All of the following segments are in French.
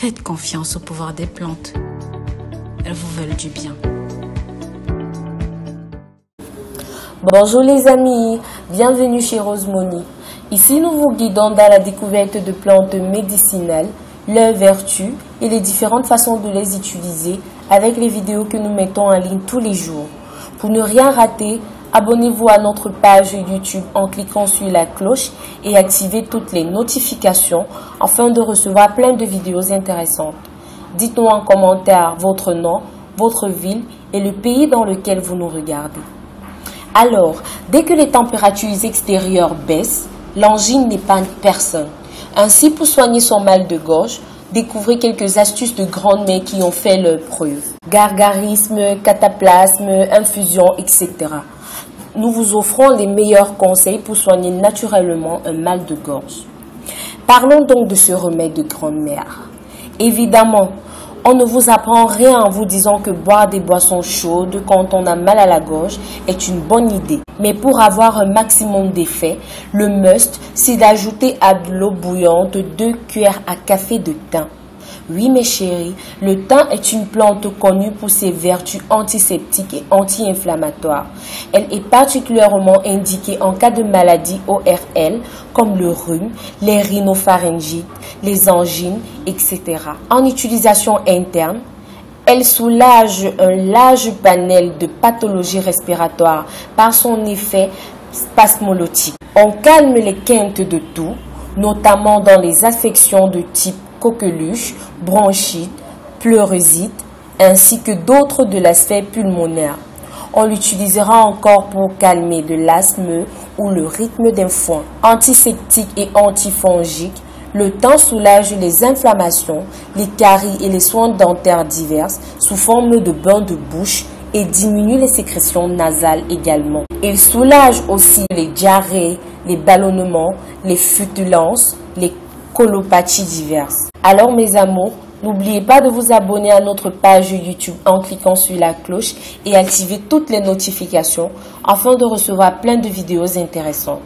Faites confiance au pouvoir des plantes. Elles vous veulent du bien. Bonjour les amis, bienvenue chez Rosemony. Ici nous vous guidons dans la découverte de plantes médicinales, leurs vertus et les différentes façons de les utiliser avec les vidéos que nous mettons en ligne tous les jours. Pour ne rien rater, abonnez-vous à notre page YouTube en cliquant sur la cloche et activez toutes les notifications afin de recevoir plein de vidéos intéressantes. Dites-nous en commentaire votre nom, votre ville et le pays dans lequel vous nous regardez. Alors, dès que les températures extérieures baissent, l'angine n'épargne personne. Ainsi, pour soigner son mal de gorge, découvrez quelques astuces de grand-mère qui ont fait leur preuve. Gargarisme, cataplasme, infusion, etc. Nous vous offrons les meilleurs conseils pour soigner naturellement un mal de gorge. Parlons donc de ce remède de grand-mère. Évidemment, on ne vous apprend rien en vous disant que boire des boissons chaudes quand on a mal à la gorge est une bonne idée. Mais pour avoir un maximum d'effet, le must, c'est d'ajouter à de l'eau bouillante 2 cuillères à café de thym. Oui mes chéris, le thym est une plante connue pour ses vertus antiseptiques et anti-inflammatoires. Elle est particulièrement indiquée en cas de maladie ORL comme le rhume, les rhinopharyngites, les angines, etc. En utilisation interne, elle soulage un large panel de pathologies respiratoires par son effet spasmolotique. On calme les quintes de toux, notamment dans les affections de type coqueluche, bronchite, pleurisite, ainsi que d'autres de la sphère pulmonaire. On l'utilisera encore pour calmer de l'asthme ou le rythme d'un foin. Antiseptique et antifongique, le thym soulage les inflammations, les caries et les soins dentaires divers sous forme de bains de bouche et diminue les sécrétions nasales également. Il soulage aussi les diarrhées, les ballonnements, les flatulences, les colopathies diverses. Alors mes amours, n'oubliez pas de vous abonner à notre page YouTube en cliquant sur la cloche et activer toutes les notifications afin de recevoir plein de vidéos intéressantes.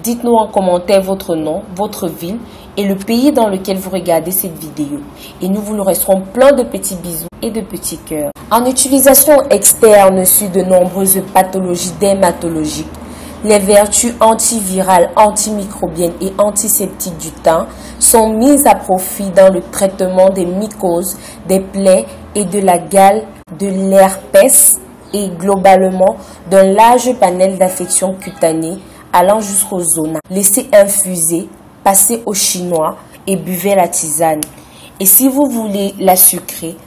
Dites-nous en commentaire votre nom, votre ville et le pays dans lequel vous regardez cette vidéo. Et nous vous laisserons plein de petits bisous et de petits cœurs. En utilisation externe sur de nombreuses pathologies dermatologiques, les vertus antivirales, antimicrobiennes et antiseptiques du thym sont mises à profit dans le traitement des mycoses, des plaies et de la gale, de l'herpès et globalement d'un large panel d'affections cutanées allant jusqu'aux zonas. Laissez infuser, passez au chinois et buvez la tisane. Et si vous voulez la sucrer,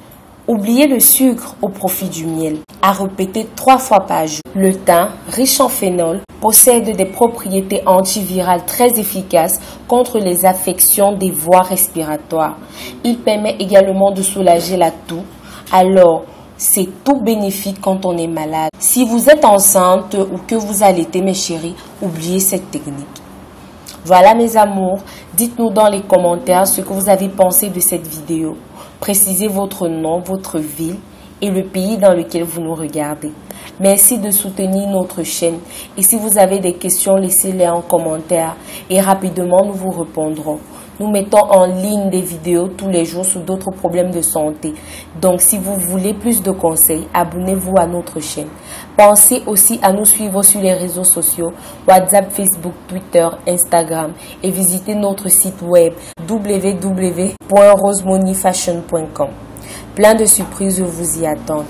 oubliez le sucre au profit du miel. À répéter 3 fois par jour. Le thym, riche en phénol, possède des propriétés antivirales très efficaces contre les affections des voies respiratoires. Il permet également de soulager la toux. Alors, c'est tout bénéfique quand on est malade. Si vous êtes enceinte ou que vous allaitez mes chéris, oubliez cette technique. Voilà mes amours, dites-nous dans les commentaires ce que vous avez pensé de cette vidéo. Précisez votre nom, votre ville et le pays dans lequel vous nous regardez. Merci de soutenir notre chaîne et si vous avez des questions, laissez-les en commentaire et rapidement nous vous répondrons. Nous mettons en ligne des vidéos tous les jours sur d'autres problèmes de santé. Donc si vous voulez plus de conseils, abonnez-vous à notre chaîne. Pensez aussi à nous suivre sur les réseaux sociaux, WhatsApp, Facebook, Twitter, Instagram et visitez notre site web www.rosemonyfashion.com. Plein de surprises vous y attendent.